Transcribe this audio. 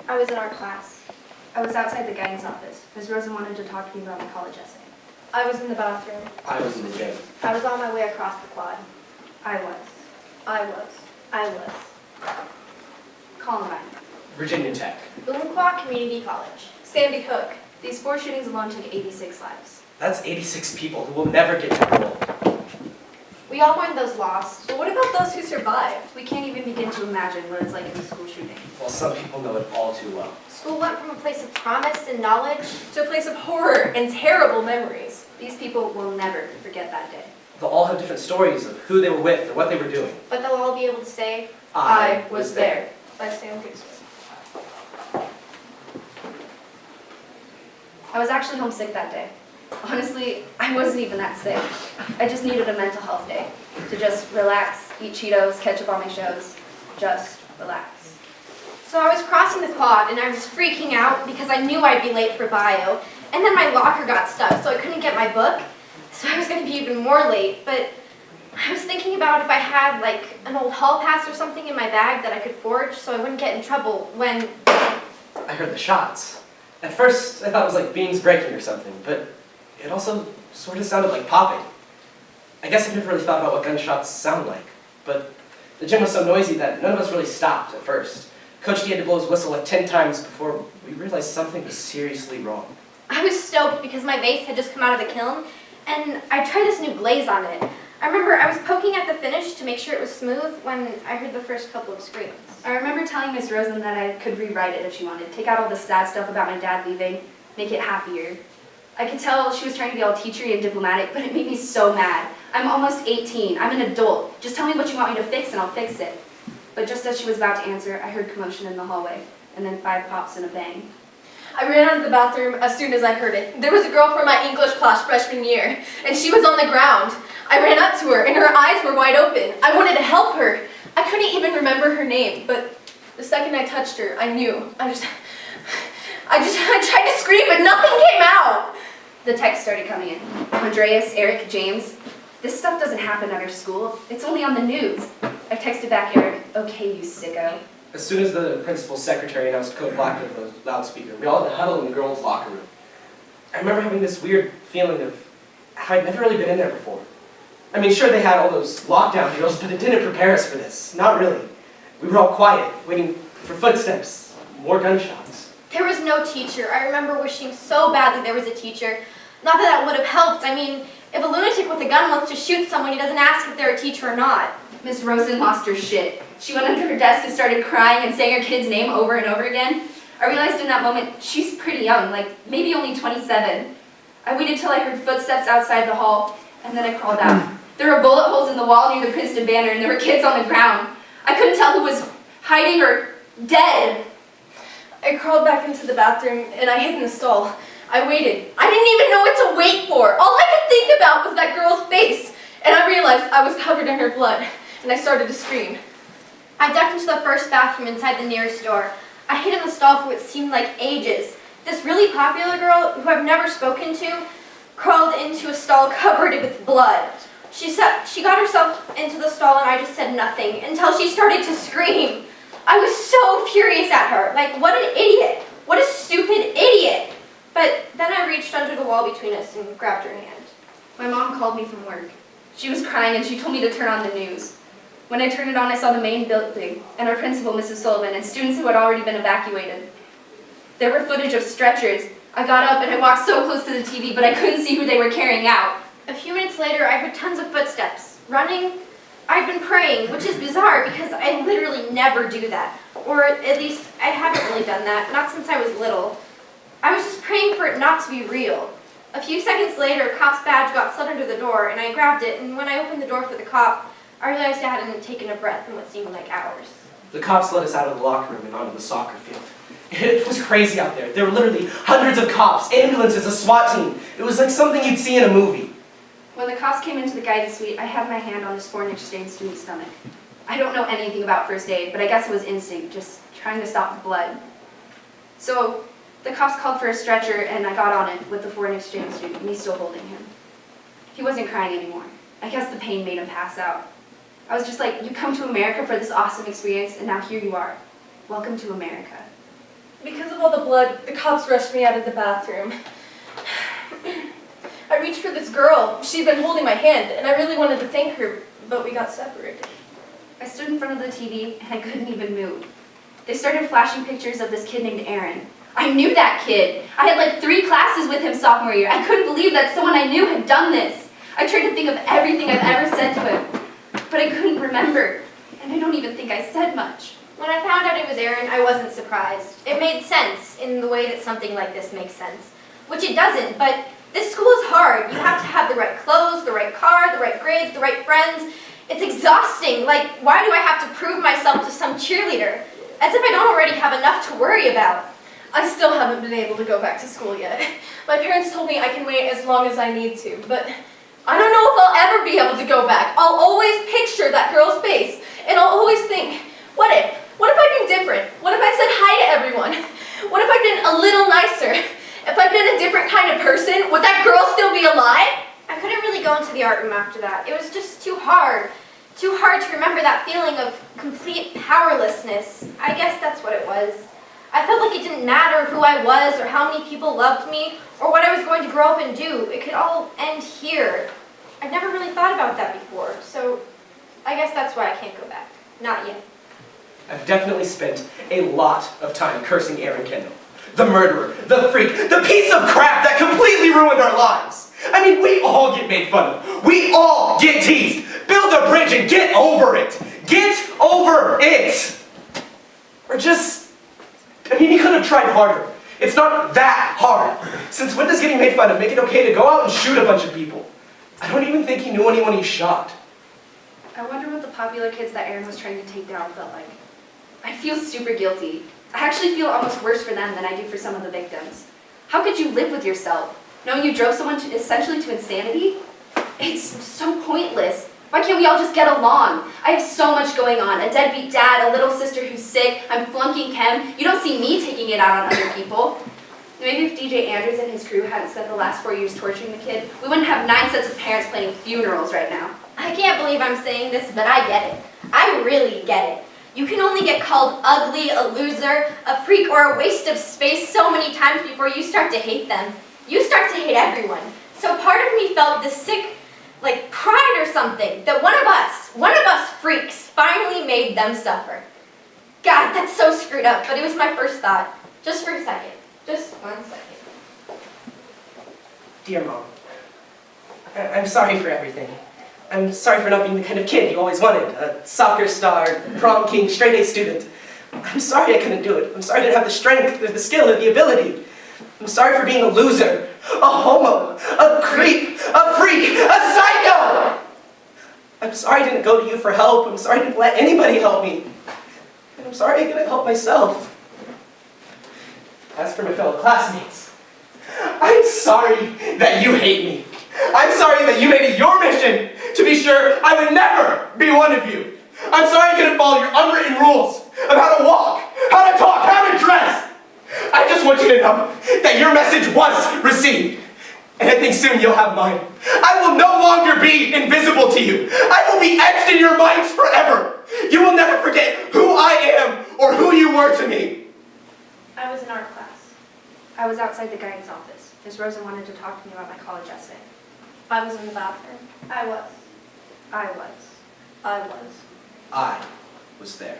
I was in our class. I was outside the guidance office. Ms. Rosen wanted to talk to me about my college essay. I was in the bathroom. I was in the gym. I was on my way across the quad. I was. I was. Columbine. Virginia Tech. Umpqua Community College. Sandy Hook. These 4 shootings alone took 86 lives. That's 86 people who will never get to parole. We all mourn those lost, but what about those who survived? We can't even begin to imagine what it's like in a school shooting. Well, some people know it all too well. School went from a place of promise and knowledge to a place of horror and terrible memories. These people will never forget that day. They'll all have different stories of who they were with or what they were doing. But they'll all be able to say, I was there. By Sam Goodson. I was actually homesick that day. Honestly, I wasn't even that sick. I just needed a mental health day to just relax, eat Cheetos, catch up on my shows, just relax. So I was crossing the quad and I was freaking out because I knew I'd be late for bio, and then my locker got stuck so I couldn't get my book, so I was going to be even more late. But I was thinking about if I had like an old hall pass or something in my bag that I could forge so I wouldn't get in trouble when... I heard the shots. At first, I thought it was like beams breaking or something, but it also sort of sounded like popping. I guess I've never really thought about what gunshots sound like, but the gym was so noisy that none of us really stopped at first. Coach D had to blow his whistle like 10 times before we realized something was seriously wrong. I was stoked because my vase had just come out of the kiln, and I tried this new glaze on it. I remember I was poking at the finish to make sure it was smooth when I heard the first couple of screams. I remember telling Ms. Rosen that I could rewrite it if she wanted. Take out all the sad stuff about my dad leaving, make it happier. I could tell she was trying to be all teachery and diplomatic, but it made me so mad. I'm almost 18. I'm an adult. Just tell me what you want me to fix and I'll fix it. But just as she was about to answer, I heard commotion in the hallway, and then 5 pops and a bang. I ran out of the bathroom as soon as I heard it. There was a girl from my English class freshman year, and she was on the ground. I ran up to her, and her eyes were wide open. I wanted to help her. I couldn't even remember her name, but the second I touched her, I knew. I tried to scream, but nothing came out. The texts started coming in. Andreas, Eric, James. This stuff doesn't happen at our school. It's only on the news. I texted back Eric, okay, you sicko. As soon as the principal's secretary announced Code Black over the loudspeaker, we all had to huddle in the girls' locker room. I remember having this weird feeling of how I'd never really been in there before. I mean, sure, they had all those lockdown drills, but it didn't prepare us for this. Not really. We were all quiet, waiting for footsteps, more gunshots. There was no teacher. I remember wishing so badly there was a teacher. Not that that would have helped. I mean, if a lunatic with a gun wants to shoot someone, he doesn't ask if they're a teacher or not. Miss Rosen lost her shit. She went under her desk and started crying and saying her kid's name over and over again. I realized in that moment, she's pretty young, like maybe only 27. I waited till I heard footsteps outside the hall, and then I crawled out. There were bullet holes in the wall near the Princeton banner, and there were kids on the ground. I couldn't tell who was hiding or dead. I crawled back into the bathroom, and I hid in the stall. I waited. I didn't even know what to wait for. All I could think about was that girl's face, and I realized I was covered in her blood, and I started to scream. I ducked into the first bathroom inside the nearest door. I hid in the stall for what seemed like ages. This really popular girl, who I've never spoken to, crawled into a stall covered with blood. She got herself into the stall and I just said nothing until she started to scream. I was so furious at her. Like, what an idiot. What a stupid idiot. But then I reached under the wall between us and grabbed her hand. My mom called me from work. She was crying and she told me to turn on the news. When I turned it on, I saw the main building and our principal, Mrs. Sullivan, and students who had already been evacuated. There were footage of stretchers. I got up and I walked so close to the TV, but I couldn't see who they were carrying out. A few minutes later, I heard tons of footsteps. Running. I'd been praying, which is bizarre because I literally never do that. Or at least, I haven't really done that, not since I was little. I was just praying for it not to be real. A few seconds later, a cop's badge got slid under the door, and I grabbed it, and when I opened the door for the cop, I realized I hadn't taken a breath in what seemed like hours. The cops let us out of the locker room and onto the soccer field. It was crazy out there. There were literally hundreds of cops, ambulances, a SWAT team. It was like something you'd see in a movie. When the cops came into the guidance suite, I had my hand on this foreign exchange student's stomach. I don't know anything about first aid, but I guess it was instinct, just trying to stop the blood. So the cops called for a stretcher, and I got on it with the foreign exchange student, me still holding him. He wasn't crying anymore. I guess the pain made him pass out. I was just like, you come to America for this awesome experience, and now here you are. Welcome to America. Because of all the blood, the cops rushed me out of the bathroom. I reached for this girl. She'd been holding my hand, and I really wanted to thank her, but we got separated. I stood in front of the TV and I couldn't even move. They started flashing pictures of this kid named Aaron. I knew that kid. I had like 3 classes with him sophomore year. I couldn't believe that someone I knew had done this. I tried to think of everything I've ever said to him, but I couldn't remember, and I don't even think I said much. When I found out it was Aaron, I wasn't surprised. It made sense in the way that something like this makes sense, which it doesn't, but this school is hard. You have to have the right clothes, the right car, the right grades, the right friends. It's exhausting. Like, why do I have to prove myself to some cheerleader? As if I don't already have enough to worry about. I still haven't been able to go back to school yet. My parents told me I can wait as long as I need to, but I don't know if I'll ever be able to go back. I'll always picture that girl's face, and I'll always think, what if? What if I'd been different? What if I said hi to everyone? What if I'd been a little nicer? If I'd been a different kind of person, would that girl still be alive? I couldn't really go into the art room after that. It was just too hard. Too hard to remember that feeling of complete powerlessness. I guess that's what it was. I felt like it didn't matter who I was or how many people loved me or what I was going to grow up and do. It could all end here. I've never really thought about that before, so I guess that's why I can't go back. Not yet. I've definitely spent a lot of time cursing Aaron Kendall. The murderer, the freak, the piece of crap that completely ruined our lives. I mean, we all get made fun of. We all get teased. Build a bridge and get over it. Get over it. Or just, I mean, you could have tried harder. It's not that hard. Since when does getting made fun of make it okay to go out and shoot a bunch of people? I don't even think he knew anyone he shot. I wonder what the popular kids that Aaron was trying to take down felt like. I feel super guilty. I actually feel almost worse for them than I do for some of the victims. How could you live with yourself, knowing you drove someone essentially to insanity? It's so pointless. Why can't we all just get along? I have so much going on. A deadbeat dad, a little sister who's sick, I'm flunking chem. You don't see me taking it out on other people. Maybe if DJ Andrews and his crew hadn't spent the last 4 years torturing the kid, we wouldn't have 9 sets of parents planning funerals right now. I can't believe I'm saying this, but I get it. I really get it. You can only get called ugly, a loser, a freak, or a waste of space so many times before you start to hate them. You start to hate everyone. So part of me felt this sick, like pride or something, that one of us freaks finally made them suffer. God, that's so screwed up, but it was my first thought. Just for a second. Just 1 second. Dear Mom, I'm sorry for everything. I'm sorry for not being the kind of kid you always wanted. A soccer star, prom king, straight A student. I'm sorry I couldn't do it. I'm sorry I didn't have the strength, the skill, or the ability. I'm sorry for being a loser, a homo, a creep, a freak, a psycho! I'm sorry I didn't go to you for help. I'm sorry I didn't let anybody help me. And I'm sorry I couldn't help myself. As for my fellow classmates, I'm sorry that you hate me. I'm sorry that you made it your mission to be sure I would never be one of you. I'm sorry I couldn't follow your unwritten rules of how to walk, how to talk, how to dress. I just want you to know that your message was received. And I think soon you'll have mine. I will no longer be invisible to you. I will be etched in your minds forever. You will never forget who I am or who you were to me. I was in art class. I was outside the guidance office. Ms. Rosen wanted to talk to me about my college essay. I was in the bathroom. I was. I was. I was. I was there.